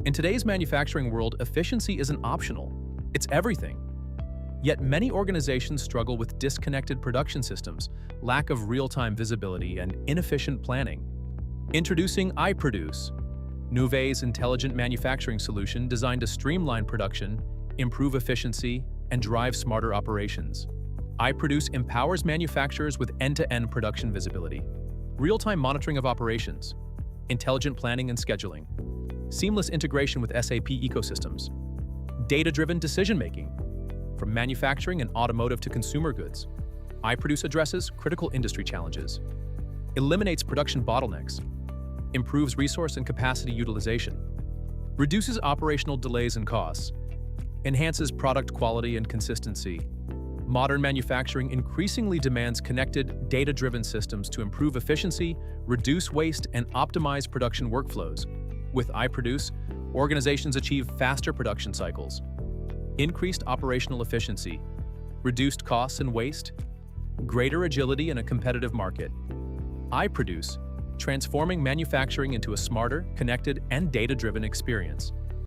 In today's manufacturing world, efficiency isn't optional. It's everything. Yet many organizations struggle with disconnected production systems, lack of real-time visibility, and inefficient planning. Introducing iProduce, NeuVays' intelligent manufacturing solution designed to streamline production, improve efficiency, and drive smarter operations. iProduce empowers manufacturers with end-to-end production visibility, real-time monitoring of operations, intelligent planning and scheduling, seamless integration with SAP ecosystems, data-driven decision-making, from manufacturing and automotive to consumer goods. iProduce addresses critical industry challenges, eliminates production bottlenecks, improves resource and capacity utilization, reduces operational delays and costs, enhances product quality and consistency. Modern manufacturing increasingly demands connected, data-driven systems to improve efficiency, reduce waste, and optimize production workflows. With iProduce, organizations achieve faster production cycles, increased operational efficiency, reduced costs and waste, greater agility in a competitive market. iProduce, transforming manufacturing into a smarter, connected, and data-driven experience.